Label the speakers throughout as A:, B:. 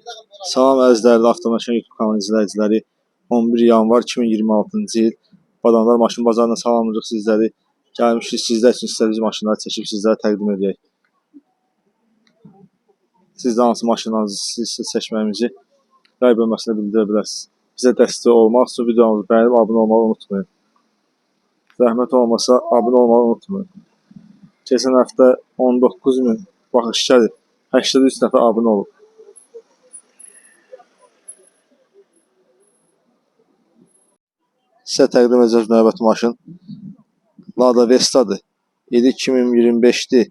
A: Salam əzizlərlə, Avtomaşın YouTube kanalı izləyiciləri. 11 yanvar 2026-cı il Badanlar maşın bazarına salamlayırıq sizləri. Gəlmişik sizlər üçün istədiyiniz maşınları çəkib sizlərə təqdim edək. Siz də hansı maşınlarınızı seçməyimizi rəy bölməsində bildirə bilərsiniz. Bizə dəstək olmaq üçün videomuzu bəyənib abunə olmağı unutmayın. Zəhmət olmasa abunə olmağı unutmayın. Keçən həftə 19.000 baxış gəlib, 83 nəfər abunə olub. Sizə təqdim edəcək növbəti maşın Lada Vesta'dır. İli 2025'dir.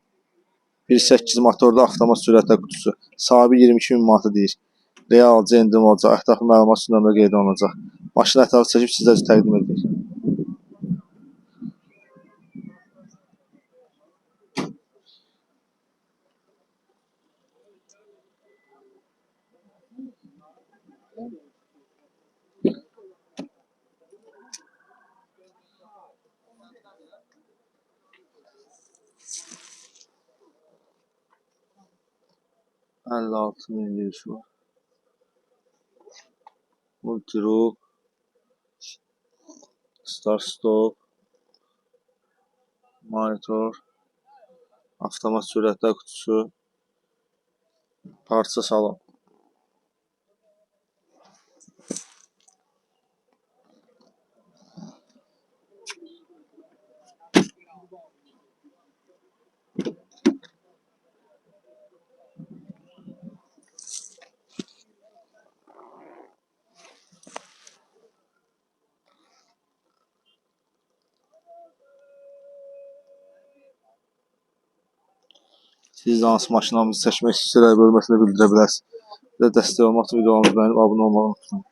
A: 1.8 motorlu avtomat sürətlə qutusu. Sahibi 22.000 manatı deyir. Real alıcı endirim olacaq. Ətraflı məlumat üçün nömrə qeyd olunacaq. Maşını ətrafı çəkib sizlər üçün təqdim edirik. $56.000 girişi var. Multiroop, Start Stop, monitor, avtomat sürətlər qutusu, parça salon. Siz də hansı maşınlarımızı seçmək istəyirlər bölməsində bildirə bilərsiniz. Bizə dəstək olmaq üçün videolarımızı bəyənib abunə olmağı unutmayın.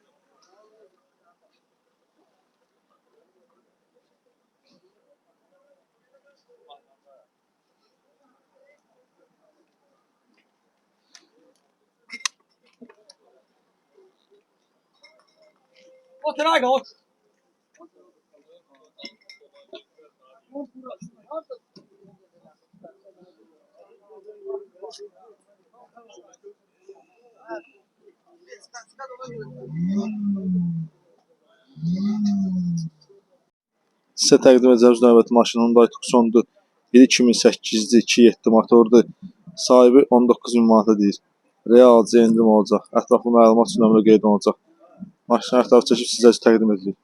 A: Sizə təqdim edəcəyimiz növbəti maşın Hyundai Tucson'dur. 2008'dir, 2.7 motordur. Sahibi 19.000 manata deyir. Real alıcı endirim olacaq. Ətraflı məlumat üçün nömrə qeyd olunacaq. Maşını ətrafı çəkib sizə təqdim edirik.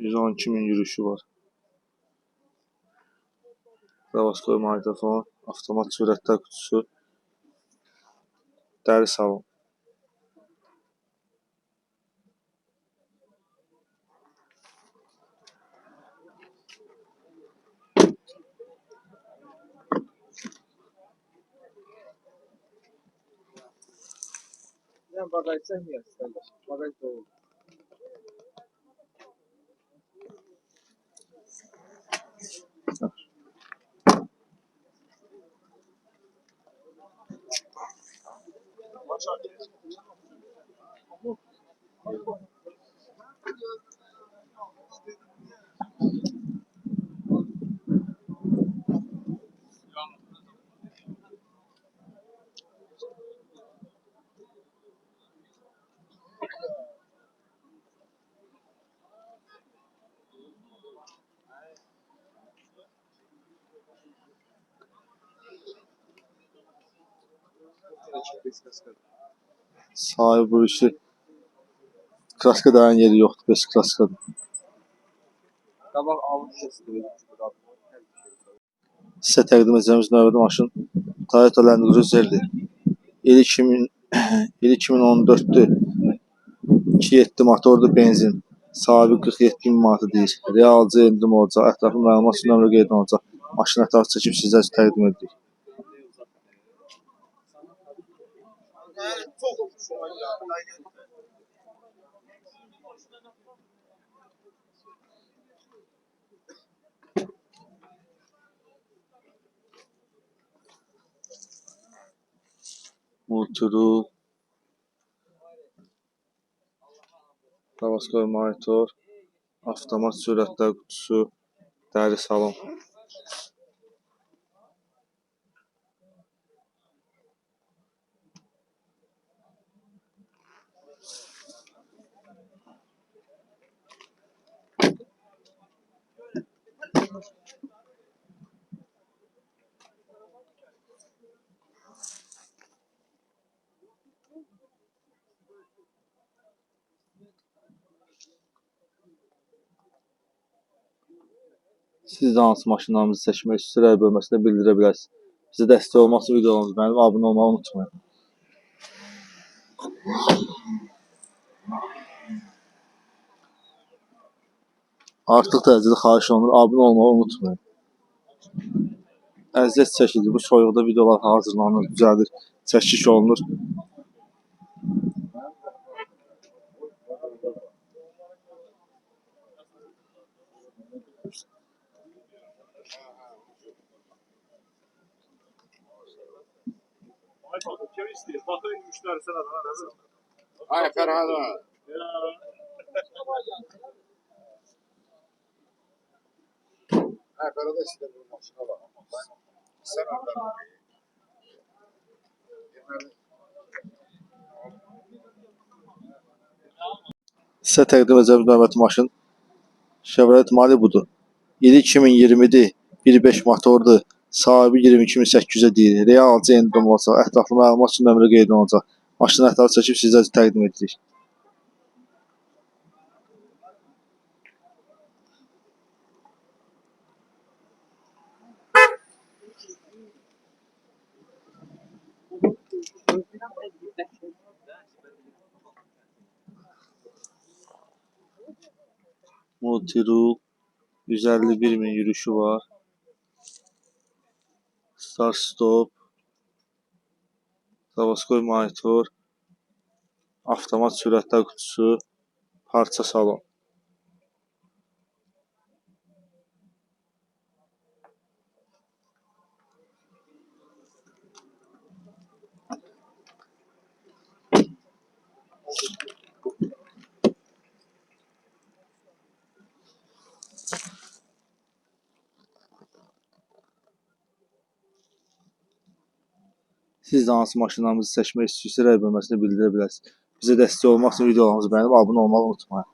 A: $112.000 yürüyüşü var. Davaskoy magnetofon, avtomat sürətlər qutusu, dəri salon.
B: Bagaj çəkməyək istəyir. Bagaj dolu.
A: Sahibi bu işi kraska dayan yeri yoxdur, beş kraskadır.
B: Qabaq almış istəyir.
A: Sizə təqdim edəcəyimiz növbəti maşın Toyota Land Cruiser'dir. İli 2014'dür. 2.7 motorlu benzin. Sahibi 47.000 manatı deyir. Real alıcı endirim olacaq. Ətraflı məlumat üçün nömrə qeyd olunacaq. Maşını ətrafı çəkib sizlər üçün təqdim edirik. Multirul, Davaskar monitor, avtomat sürətlər qutusu, dəri salon. Siz də hansı maşınlarınızı seçmək istəyirsiniz, rəy bölməsində bildirə bilərsiniz. Bizə dəstək olmaq üçün videolarımızı bəyənib abunə olmağı unutmayın. Artıq dərəcədə xahiş olunur, abunə olmağı unutmayın. Əziyyət çəkilir, bu soyuqda videolar hazırlanır, düzəlir, çəkiş olunur.
C: Kim istəyir? Baxın müştərisi nədir?
B: Ay Fərhada. Ay Fərhada istəyir bu maşına bax. Sən orada.
A: Sizə təqdim edəcəm növbəti maşın Chevrolet Malibu'dur. İli 2020'dir, 1.5 motordur, sahibi 22.800'e deyir. Real alıcı endirim olacaq, ətraflı məlumat üçün nömrə qeyd olunacaq. Maşının ətrafı çəkib sizə təqdim edirik. Multirul 151.000 yürüyüşü var. Start stop, Davaskar monitor, avtomat sürətlər qutusu, parça salon. Siz də hansı maşınlarınızı seçmək istəyirsiniz, rəy bölməsində bildirə bilərsiniz. Bizə dəstək olmaq üçün videolarımızı bəyənib abunə olmağı unutmayın.